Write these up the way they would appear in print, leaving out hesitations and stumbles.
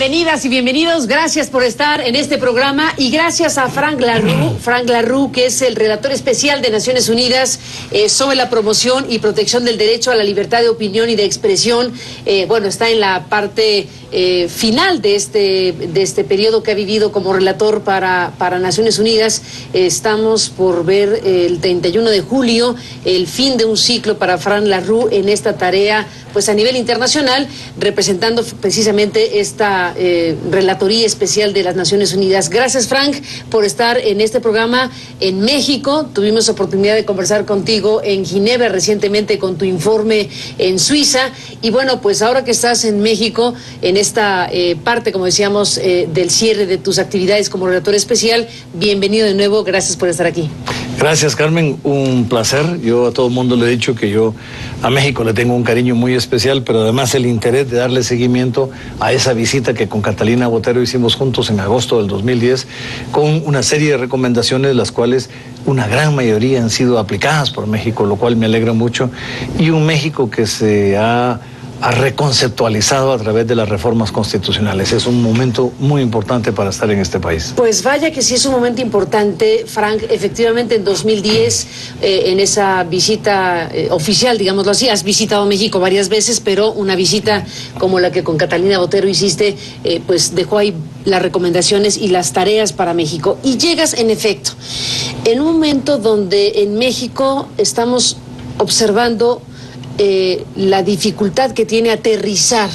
Bienvenidas y bienvenidos, gracias por estar en este programa y gracias a Frank LaRue, que es el relator especial de Naciones Unidas sobre la promoción y protección del derecho a la libertad de opinión y de expresión. Bueno, está en la parte final de este periodo que ha vivido como relator para Naciones Unidas. Estamos por ver el 31 de julio el fin de un ciclo para Frank LaRue en esta tarea, pues a nivel internacional, representando precisamente esta relatoría especial de las Naciones Unidas. Gracias, Frank, por estar en este programa en México. Tuvimos oportunidad de conversar contigo en Ginebra recientemente con tu informe en Suiza. Y bueno, pues ahora que estás en México, en esta parte, como decíamos, del cierre de tus actividades como relator especial, bienvenido de nuevo. Gracias por estar aquí. Gracias, Carmen, un placer. Yo a todo el mundo le he dicho que yo a México le tengo un cariño muy especial, pero además el interés de darle seguimiento a esa visita que con Catalina Botero hicimos juntos en agosto del 2010, con una serie de recomendaciones, las cuales una gran mayoría han sido aplicadas por México, lo cual me alegra mucho, y un México que se ha reconceptualizado a través de las reformas constitucionales. Es un momento muy importante para estar en este país. Pues vaya que sí es un momento importante, Frank. Efectivamente, en 2010, en esa visita oficial, digámoslo así, has visitado México varias veces, pero una visita como la que con Catalina Botero hiciste, pues dejó ahí las recomendaciones y las tareas para México. Y llegas, en efecto, en un momento donde en México estamos observando la dificultad que tiene aterrizar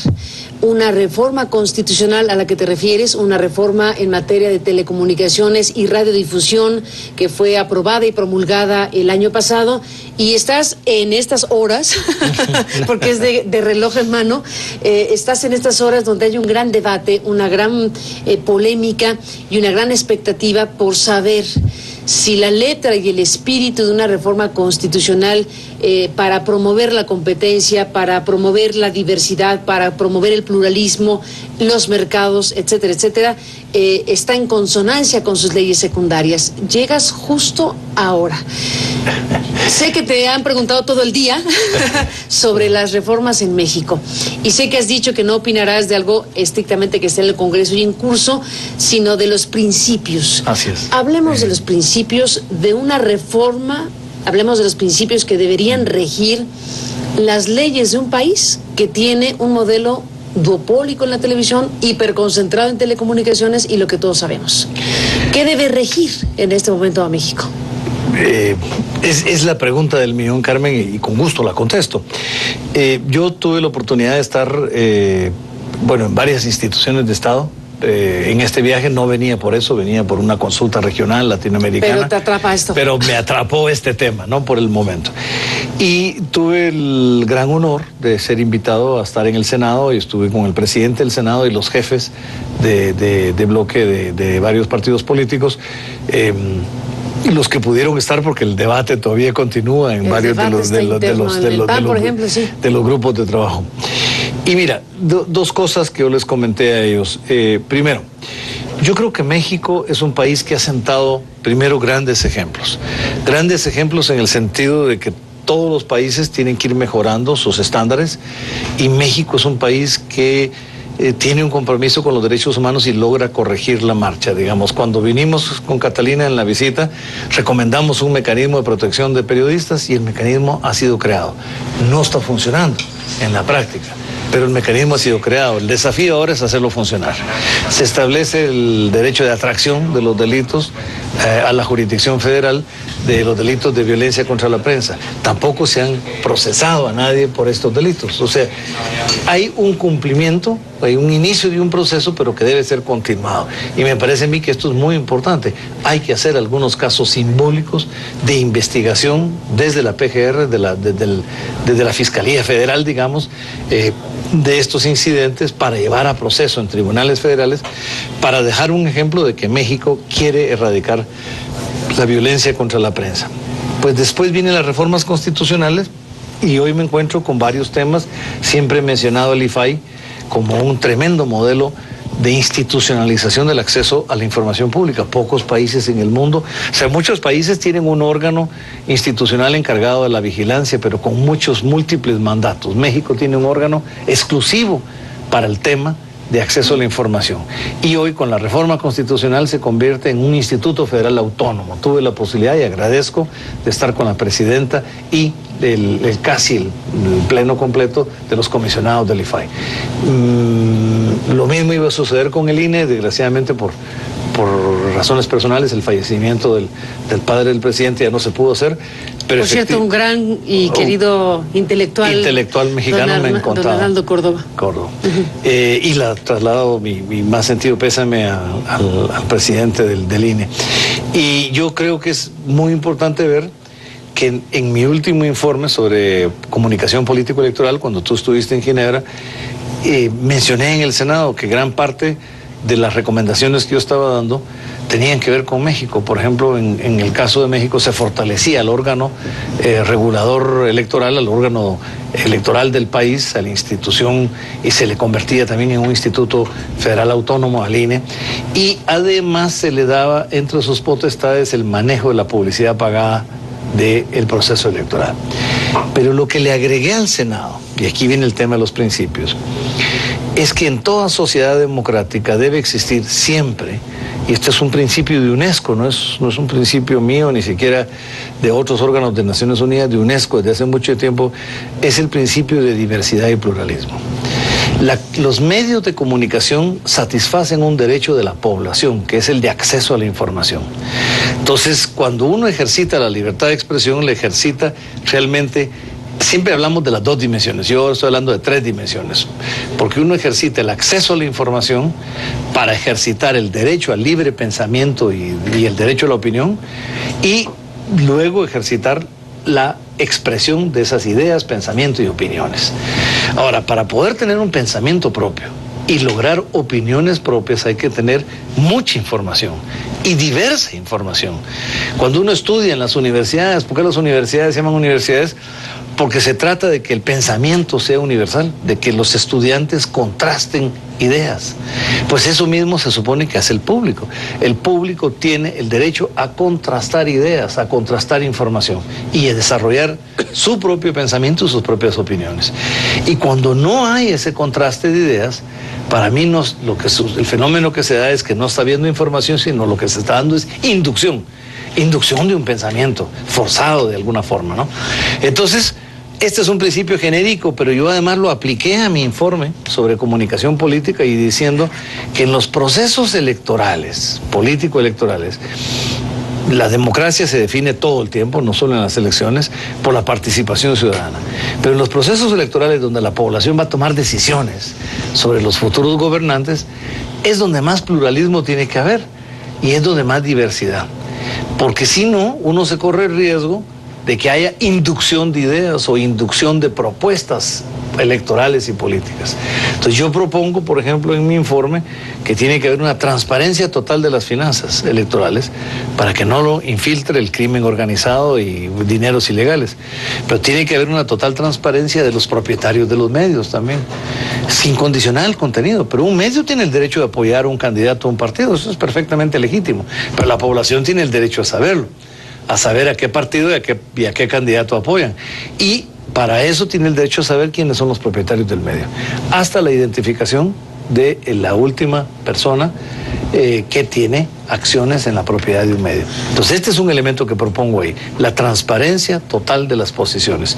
una reforma constitucional a la que te refieres, una reforma en materia de telecomunicaciones y radiodifusión que fue aprobada y promulgada el año pasado, y estás en estas horas, porque es de reloj en mano, estás en estas horas donde hay un gran debate, una gran polémica y una gran expectativa por saber si la letra y el espíritu de una reforma constitucional para promover la competencia, para promover la diversidad, para promover el pluralismo, los mercados, etcétera, etcétera, está en consonancia con sus leyes secundarias. Llegas justo ahora. Sé que te han preguntado todo el día sobre las reformas en México, y sé que has dicho que no opinarás de algo estrictamente que esté en el Congreso y en curso, sino de los principios. Así es. Hablemos de los principios de una reforma, hablemos de los principios que deberían regir las leyes de un país que tiene un modelo duopólico en la televisión, hiperconcentrado en telecomunicaciones y lo que todos sabemos. ¿Qué debe regir en este momento a México? Es la pregunta del millón, Carmen, y con gusto la contesto. Yo tuve la oportunidad de estar, bueno, en varias instituciones de Estado. En este viaje no venía por eso, venía por una consulta regional latinoamericana. Pero te atrapa esto. Pero me atrapó este tema, ¿no? Por el momento. Y tuve el gran honor de ser invitado a estar en el Senado, y estuve con el presidente del Senado y los jefes de bloque de varios partidos políticos. Y los que pudieron estar, porque el debate todavía continúa en varios de los grupos de trabajo. Y mira, dos cosas que yo les comenté a ellos. Primero, yo creo que México es un país que ha sentado primero grandes ejemplos en el sentido de que todos los países tienen que ir mejorando sus estándares, y México es un país que tiene un compromiso con los derechos humanos y logra corregir la marcha. Digamos, cuando vinimos con Catalina en la visita, recomendamos un mecanismo de protección de periodistas, y el mecanismo ha sido creado. No está funcionando en la práctica, pero el mecanismo ha sido creado. El desafío ahora es hacerlo funcionar. Se establece el derecho de atracción de los delitos a la jurisdicción federal de los delitos de violencia contra la prensa. Tampoco se han procesado a nadie por estos delitos. O sea, hay un cumplimiento, hay un inicio de un proceso, pero que debe ser continuado. Y me parece a mí que esto es muy importante. Hay que hacer algunos casos simbólicos de investigación desde la PGR, desde la Fiscalía Federal, digamos, de estos incidentes, para llevar a proceso en tribunales federales, para dejar un ejemplo de que México quiere erradicar la violencia contra la prensa. Pues después vienen las reformas constitucionales, y hoy me encuentro con varios temas. Siempre he mencionado el IFAI como un tremendo modelo de institucionalización del acceso a la información pública. Pocos países en el mundo, o sea, muchos países tienen un órgano institucional encargado de la vigilancia, pero con muchos múltiples mandatos. México tiene un órgano exclusivo para el tema de acceso a la información. Y hoy con la reforma constitucional se convierte en un instituto federal autónomo. Tuve la posibilidad y agradezco de estar con la presidenta y casi el pleno completo de los comisionados del IFAI. Lo mismo iba a suceder con el INE, desgraciadamente por razones personales, el fallecimiento del padre del presidente ya no se pudo hacer. Pero por cierto, un gran y querido intelectual mexicano me encontraba. Don Arnaldo Córdoba. Y la traslado mi más sentido pésame al presidente del INE. Y yo creo que es muy importante ver que en mi último informe sobre comunicación político-electoral, cuando tú estuviste en Ginebra, mencioné en el Senado que gran parte de las recomendaciones que yo estaba dando tenían que ver con México. Por ejemplo, en el caso de México se fortalecía el órgano regulador electoral, al órgano electoral del país, a la institución, y se le convertía también en un instituto federal autónomo, al INE, y además se le daba entre sus potestades el manejo de la publicidad pagada del proceso electoral. Pero lo que le agregué al Senado, y aquí viene el tema de los principios, es que en toda sociedad democrática debe existir siempre, y este es un principio de UNESCO, no es un principio mío, ni siquiera de otros órganos de Naciones Unidas, de UNESCO desde hace mucho tiempo, es el principio de diversidad y pluralismo. Los medios de comunicación satisfacen un derecho de la población, que es el de acceso a la información. Entonces, cuando uno ejercita la libertad de expresión, le ejercita realmente. Siempre hablamos de las dos dimensiones, yo ahora estoy hablando de tres dimensiones, porque uno ejercita el acceso a la información para ejercitar el derecho al libre pensamiento y el derecho a la opinión, y luego ejercitar la expresión de esas ideas, pensamientos y opiniones. Ahora, para poder tener un pensamiento propio y lograr opiniones propias hay que tener mucha información y diversa información. Cuando uno estudia en las universidades, ¿por qué las universidades se llaman universidades? Porque se trata de que el pensamiento sea universal, de que los estudiantes contrasten ideas. Pues eso mismo se supone que hace el público. El público tiene el derecho a contrastar ideas, a contrastar información y a desarrollar su propio pensamiento y sus propias opiniones. Y cuando no hay ese contraste de ideas, para mí el fenómeno que se da es que no está habiendo información, sino lo que se está dando es inducción de un pensamiento forzado de alguna forma, ¿no? Entonces, este es un principio genérico, pero yo además lo apliqué a mi informe sobre comunicación política y diciendo que en los procesos electorales, político-electorales, la democracia se define todo el tiempo, no solo en las elecciones, por la participación ciudadana. Pero en los procesos electorales donde la población va a tomar decisiones sobre los futuros gobernantes, es donde más pluralismo tiene que haber y es donde más diversidad. Porque si no, uno se corre el riesgo de que haya inducción de ideas o inducción de propuestas electorales y políticas. Entonces yo propongo, por ejemplo, en mi informe, que tiene que haber una transparencia total de las finanzas electorales para que no lo infiltre el crimen organizado y dineros ilegales. Pero tiene que haber una total transparencia de los propietarios de los medios también, sin condicionar el contenido. Pero un medio tiene el derecho de apoyar a un candidato a un partido, eso es perfectamente legítimo, pero la población tiene el derecho a saberlo, a saber a qué partido y a qué candidato apoyan. Y para eso tiene el derecho a saber quiénes son los propietarios del medio, hasta la identificación de la última persona que tiene acciones en la propiedad de un medio. Entonces este es un elemento que propongo ahí, la transparencia total de las posiciones.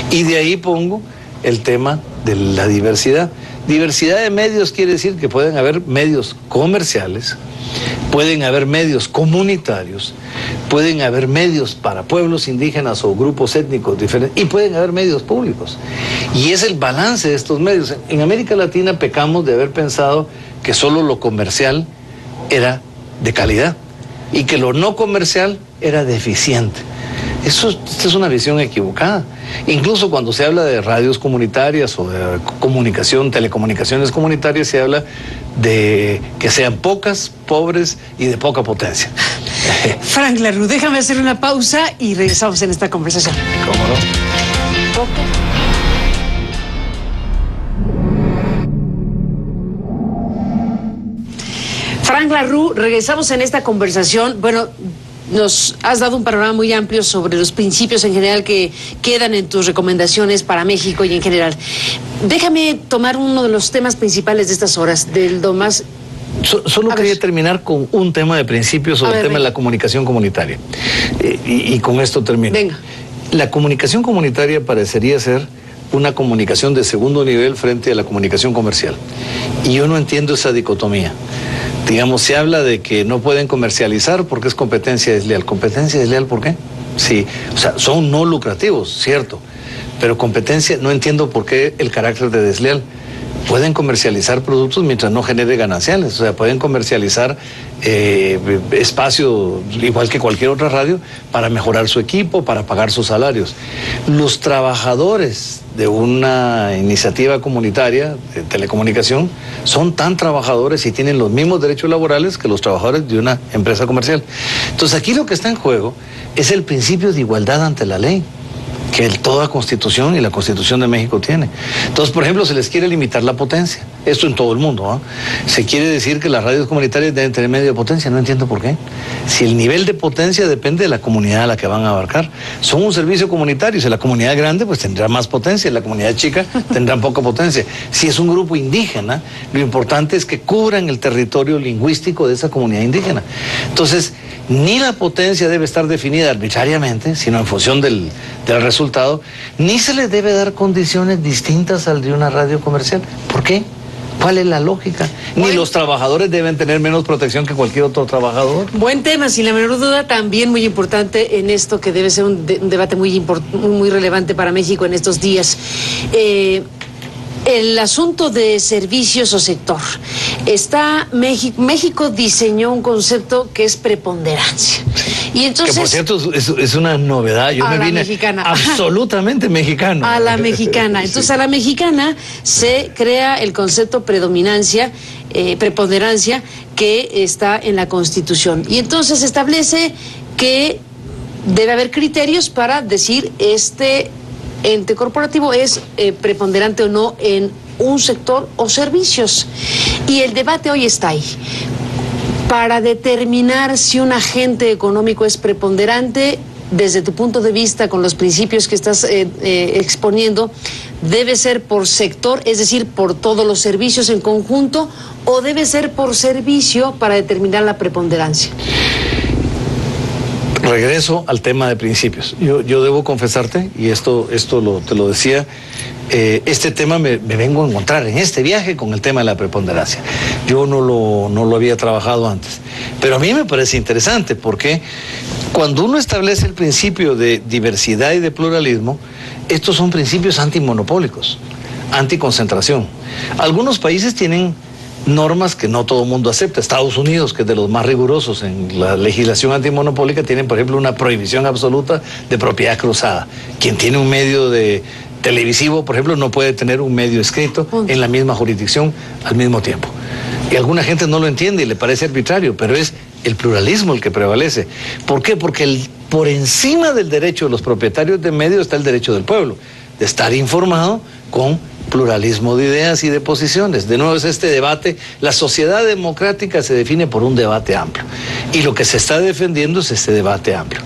Y de ahí pongo el tema de la diversidad. Diversidad de medios quiere decir que pueden haber medios comerciales, pueden haber medios comunitarios, pueden haber medios para pueblos indígenas o grupos étnicos diferentes, y pueden haber medios públicos. Y es el balance de estos medios. En América Latina pecamos de haber pensado que solo lo comercial era de calidad y que lo no comercial era deficiente. Esta es una visión equivocada. Incluso cuando se habla de radios comunitarias o de telecomunicaciones comunitarias, se habla de que sean pocas, pobres y de poca potencia. Frank LaRue, déjame hacer una pausa y regresamos en esta conversación. ¿Cómo no? Frank LaRue, regresamos en esta conversación. Bueno, nos has dado un panorama muy amplio sobre los principios en general que quedan en tus recomendaciones para México y en general. Déjame tomar uno de los temas principales de estas horas, del más... Solo quería terminar con un tema de principio sobre el tema de la comunicación comunitaria. Y con esto termino. Venga. La comunicación comunitaria parecería ser una comunicación de segundo nivel frente a la comunicación comercial. Y yo no entiendo esa dicotomía. Digamos, se habla de que no pueden comercializar porque es competencia desleal. ¿Competencia desleal por qué? Sí, o sea, son no lucrativos, cierto. Pero competencia, no entiendo por qué el carácter de desleal. Pueden comercializar productos mientras no genere gananciales, o sea, pueden comercializar espacio igual que cualquier otra radio para mejorar su equipo, para pagar sus salarios. Los trabajadores de una iniciativa comunitaria de telecomunicación son tan trabajadores y tienen los mismos derechos laborales que los trabajadores de una empresa comercial. Entonces aquí lo que está en juego es el principio de igualdad ante la ley que toda Constitución y la Constitución de México tiene. Entonces, por ejemplo, se les quiere limitar la potencia. Esto en todo el mundo, ¿no? Se quiere decir que las radios comunitarias deben tener medio de potencia. No entiendo por qué. Si el nivel de potencia depende de la comunidad a la que van a abarcar. Son un servicio comunitario. Si la comunidad es grande, pues tendrá más potencia. Si la comunidad chica, tendrá poca potencia. Si es un grupo indígena, lo importante es que cubran el territorio lingüístico de esa comunidad indígena. Entonces, ni la potencia debe estar definida arbitrariamente, sino en función del resultado, ni se le debe dar condiciones distintas al de una radio comercial. ¿Por qué? ¿Cuál es la lógica? Ni los trabajadores deben tener menos protección que cualquier otro trabajador. Buen tema, sin la menor duda, también muy importante en esto que debe ser un debate muy relevante para México en estos días. El asunto de servicios o sector. México diseñó un concepto que es preponderancia. Y entonces, que por cierto es una novedad. Yo me vine mexicana. Absolutamente mexicano. A la mexicana. Entonces sí. A la mexicana se crea el concepto preponderancia que está en la Constitución. Y entonces establece que debe haber criterios para decir este ente corporativo es preponderante o no en un sector o servicios. Y el debate hoy está ahí. Para determinar si un agente económico es preponderante, desde tu punto de vista, con los principios que estás exponiendo, ¿debe ser por sector, es decir, por todos los servicios en conjunto, o debe ser por servicio para determinar la preponderancia? Regreso al tema de principios. Yo debo confesarte, y te lo decía, este tema me vengo a encontrar en este viaje con el tema de la preponderancia. Yo no lo había trabajado antes, pero a mí me parece interesante porque cuando uno establece el principio de diversidad y de pluralismo, estos son principios antimonopólicos, anticoncentración. Algunos países tienen normas que no todo el mundo acepta. Estados Unidos, que es de los más rigurosos en la legislación antimonopólica, tienen, por ejemplo, una prohibición absoluta de propiedad cruzada. Quien tiene un medio televisivo, por ejemplo, no puede tener un medio escrito en la misma jurisdicción al mismo tiempo. Y alguna gente no lo entiende y le parece arbitrario, pero es el pluralismo el que prevalece. ¿Por qué? Porque por encima del derecho de los propietarios de medios está el derecho del pueblo de estar informado con pluralismo de ideas y de posiciones. De nuevo es este debate. La sociedad democrática se define por un debate amplio y lo que se está defendiendo es este debate amplio.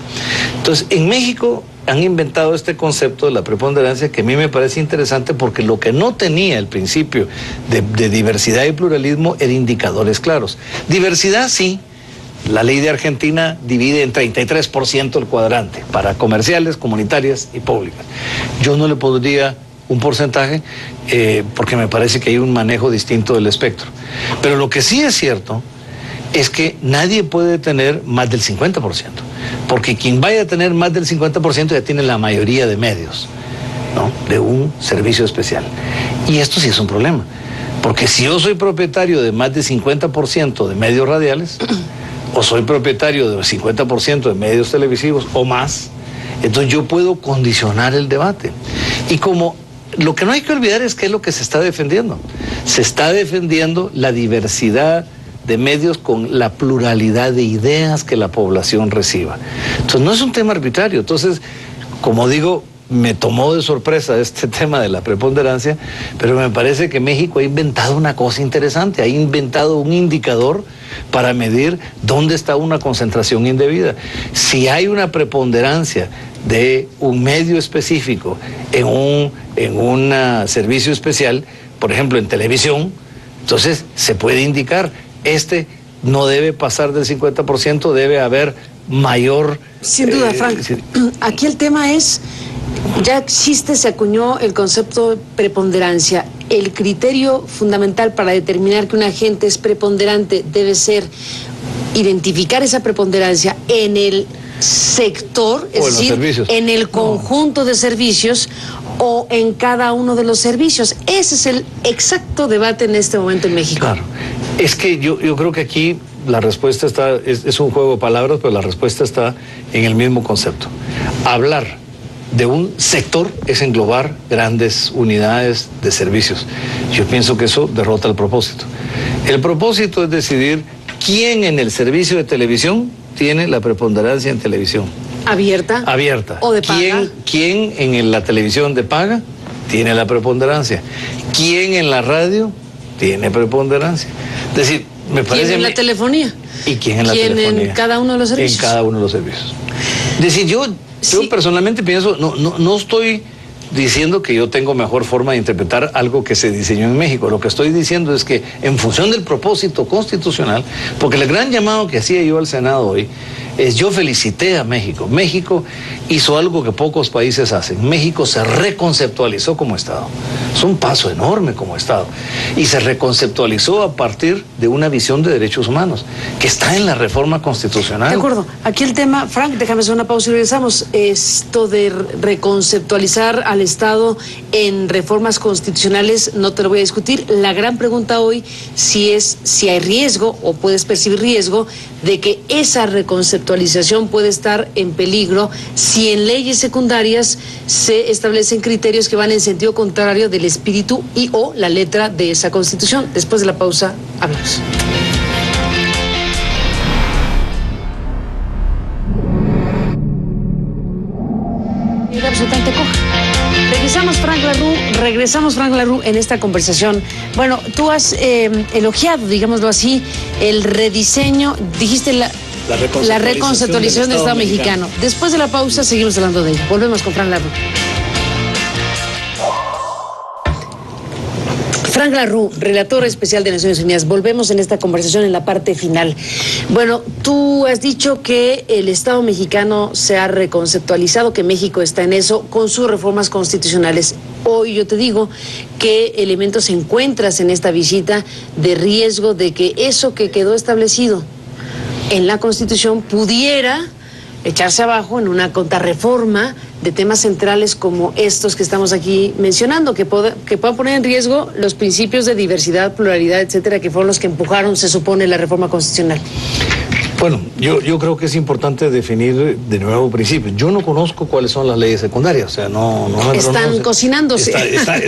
Entonces, en México han inventado este concepto de la preponderancia que a mí me parece interesante porque lo que no tenía el principio de diversidad y pluralismo eran indicadores claros. Diversidad sí. La ley de Argentina divide en 33% el cuadrante para comerciales, comunitarias y públicas. Yo no le pondría un porcentaje porque me parece que hay un manejo distinto del espectro. Pero lo que sí es cierto es que nadie puede tener más del 50%, porque quien vaya a tener más del 50% ya tiene la mayoría de medios, ¿no?, de un servicio especial. Y esto sí es un problema, porque si yo soy propietario de más del 50% de medios radiales, o soy propietario del 50% de medios televisivos o más, entonces yo puedo condicionar el debate. Y como lo que no hay que olvidar es qué es lo que se está defendiendo. Se está defendiendo la diversidad de medios con la pluralidad de ideas que la población reciba. Entonces no es un tema arbitrario. Entonces, como digo, me tomó de sorpresa este tema de la preponderancia, pero me parece que México ha inventado una cosa interesante, ha inventado un indicador para medir dónde está una concentración indebida. Si hay una preponderancia de un medio específico en un servicio especial, por ejemplo en televisión, entonces se puede indicar, no debe pasar del 50%, debe haber mayor... Sin duda, Frank. Aquí el tema es, ya existe, se acuñó el concepto de preponderancia. El criterio fundamental para determinar que un agente es preponderante debe ser identificar esa preponderancia en el sector, es decir, en el conjunto de servicios o en cada uno de los servicios. Ese es el exacto debate en este momento en México. Claro, es que yo creo que aquí la respuesta está, es un juego de palabras, pero la respuesta está en el mismo concepto. Hablar de un sector es englobar grandes unidades de servicios. Yo pienso que eso derrota el propósito. El propósito es decidir quién en el servicio de televisión tiene la preponderancia en televisión. ¿Abierta? Abierta. ¿O de paga? ¿Quién en la televisión de paga tiene la preponderancia? ¿Quién en la radio tiene preponderancia? Es decir, me parece... ¿Quién en la telefonía? ¿Y quién en la telefonía? ¿Quién en cada uno de los servicios? En cada uno de los servicios. Es decir, yo personalmente pienso, no estoy diciendo que yo tengo mejor forma de interpretar algo que se diseñó en México. Lo que estoy diciendo es que en función del propósito constitucional, porque el gran llamado que hacía yo al Senado hoy es, yo felicité a México. México hizo algo que pocos países hacen. México se reconceptualizó como Estado. Es un paso enorme como Estado. Y se reconceptualizó a partir de una visión de derechos humanos, que está en la reforma constitucional. De acuerdo. Aquí el tema, Frank, déjame hacer una pausa y regresamos. Esto de reconceptualizar al Estado en reformas constitucionales, no te lo voy a discutir. La gran pregunta hoy, si hay riesgo o puedes percibir riesgo de que esa reconceptualización puede estar en peligro si en leyes secundarias se establecen criterios que van en sentido contrario del espíritu y o la letra de esa Constitución. Después de la pausa, hablamos. Era absolutamente coja. Regresamos, Frank Larroux, en esta conversación. Bueno, tú has elogiado, digámoslo así, el rediseño, dijiste la reconceptualización del Estado mexicano. Después de la pausa seguimos hablando de ello. Volvemos con Frank Larroux. Frank Larroux, relator especial de Naciones Unidas. Volvemos en esta conversación en la parte final. Bueno, tú has dicho que el Estado mexicano se ha reconceptualizado, que México está en eso con sus reformas constitucionales. Hoy yo te digo qué elementos encuentras en esta visita de riesgo de que eso que quedó establecido en la Constitución pudiera echarse abajo en una contrarreforma de temas centrales como estos que estamos aquí mencionando, que puedan poner en riesgo los principios de diversidad, pluralidad, etcétera, que fueron los que empujaron, se supone, la reforma constitucional. Bueno, yo creo que es importante definir de nuevo principios. Yo no conozco cuáles son las leyes secundarias, o sea, no me están cocinándose.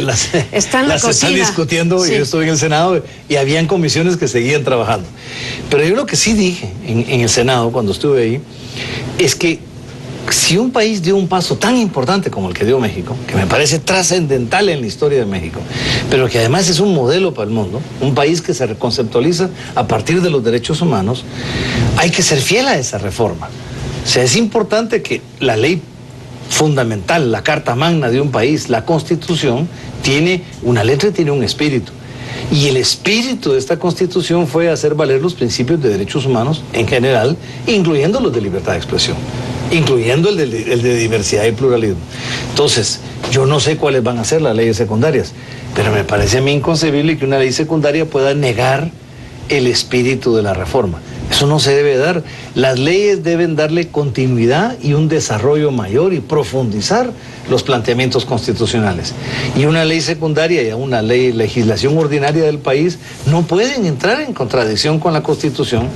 Las están discutiendo, sí. Yo estuve en el Senado y habían comisiones que seguían trabajando. Pero yo lo que sí dije en el Senado cuando estuve ahí es que si un país dio un paso tan importante como el que dio México, que me parece trascendental en la historia de México, pero que además es un modelo para el mundo, un país que se reconceptualiza a partir de los derechos humanos, hay que ser fiel a esa reforma. O sea, es importante que la ley fundamental, la Carta Magna de un país, la Constitución, tiene una letra y tiene un espíritu. Y el espíritu de esta Constitución fue hacer valer los principios de derechos humanos en general, incluyendo los de libertad de expresión, incluyendo el de diversidad y pluralismo. Entonces, yo no sé cuáles van a ser las leyes secundarias, pero me parece a mí inconcebible que una ley secundaria pueda negar el espíritu de la reforma. Eso no se debe dar. Las leyes deben darle continuidad y un desarrollo mayor y profundizar los planteamientos constitucionales. Y una ley secundaria y una legislación ordinaria del país no pueden entrar en contradicción con la Constitución,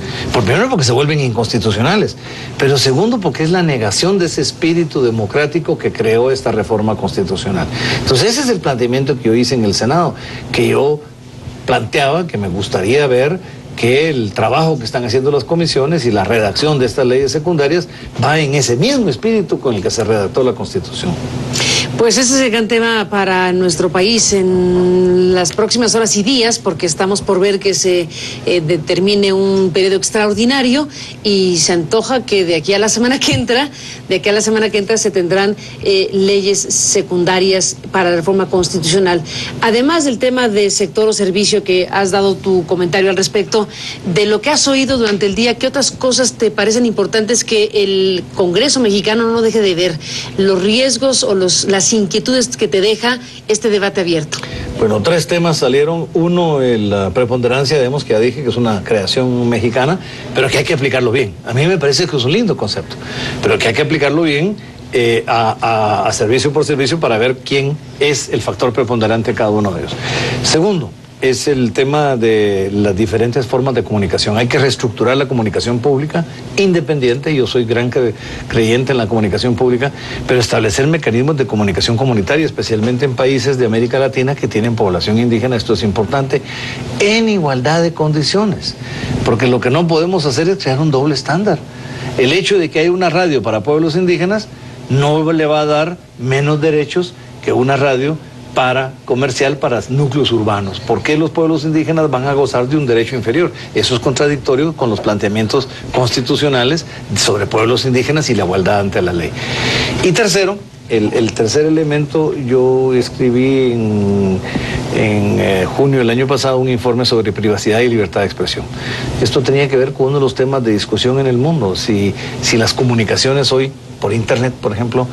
primero porque se vuelven inconstitucionales, pero segundo porque es la negación de ese espíritu democrático que creó esta reforma constitucional. Entonces ese es el planteamiento que yo hice en el Senado, que yo planteaba que me gustaría ver que el trabajo que están haciendo las comisiones y la redacción de estas leyes secundarias va en ese mismo espíritu con el que se redactó la Constitución. Pues ese es el gran tema para nuestro país en las próximas horas y días, porque estamos por ver que se determine un periodo extraordinario y se antoja que de aquí a la semana que entra, se tendrán leyes secundarias para la reforma constitucional. Además del tema de sector o servicio, que has dado tu comentario al respecto, de lo que has oído durante el día, ¿qué otras cosas te parecen importantes que el Congreso mexicano no deje de ver? Los riesgos o las inquietudes que te deja este debate abierto. Bueno, 3 temas salieron. Uno, la preponderancia, que ya dije que es una creación mexicana, pero que hay que aplicarlo bien. A mí me parece que es un lindo concepto, pero que hay que aplicarlo bien a servicio por servicio para ver quién es el factor preponderante en cada uno de ellos. Segundo, es el tema de las diferentes formas de comunicación. Hay que reestructurar la comunicación pública independiente. Yo soy gran creyente en la comunicación pública, pero establecer mecanismos de comunicación comunitaria, especialmente en países de América Latina que tienen población indígena. Esto es importante, en igualdad de condiciones, porque lo que no podemos hacer es crear un doble estándar. El hecho de que haya una radio para pueblos indígenas no le va a dar menos derechos que una radio comercial para núcleos urbanos. ¿Por qué los pueblos indígenas van a gozar de un derecho inferior? Eso es contradictorio con los planteamientos constitucionales sobre pueblos indígenas y la igualdad ante la ley. Y tercero, el tercer elemento, yo escribí en junio del año pasado un informe sobre privacidad y libertad de expresión. Esto tenía que ver con uno de los temas de discusión en el mundo, si las comunicaciones hoy por internet, por ejemplo,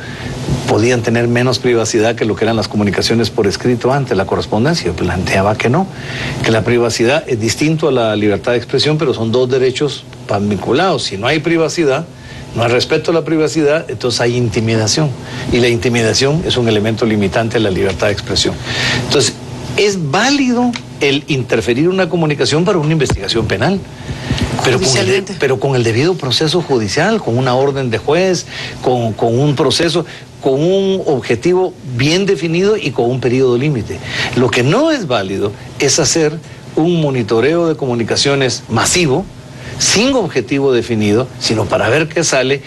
podían tener menos privacidad que lo que eran las comunicaciones por escrito antes, la correspondencia. Yo planteaba que no, que la privacidad es distinto a la libertad de expresión, pero son 2 derechos vinculados. Si no hay privacidad, no hay respeto a la privacidad, entonces hay intimidación. Y la intimidación es un elemento limitante a la libertad de expresión. Entonces, es válido el interferir en una comunicación para una investigación penal, pero con el debido proceso judicial, con una orden de juez, con un proceso, con un objetivo bien definido y con un periodo límite. Lo que no es válido es hacer un monitoreo de comunicaciones masivo, sin objetivo definido, sino para ver qué sale,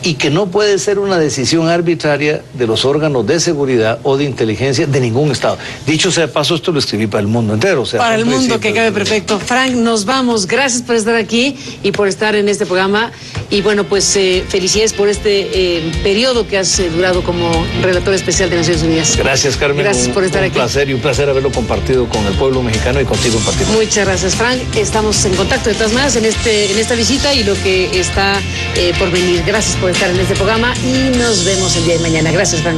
y que no puede ser una decisión arbitraria de los órganos de seguridad o de inteligencia de ningún Estado. Dicho sea de paso, esto lo escribí para el mundo entero. O sea, para el mundo, que cabe perfecto. Frank, nos vamos. Gracias por estar aquí y por estar en este programa. Y bueno, pues felicidades por este periodo que has durado como relator especial de Naciones Unidas. Gracias, Carmen. Gracias por estar aquí. Un placer haberlo compartido con el pueblo mexicano y contigo en particular. Muchas gracias, Frank. Estamos en contacto de todas maneras en esta visita y lo que está por venir. Gracias por estar en este programa y nos vemos el día de mañana. Gracias, Frank.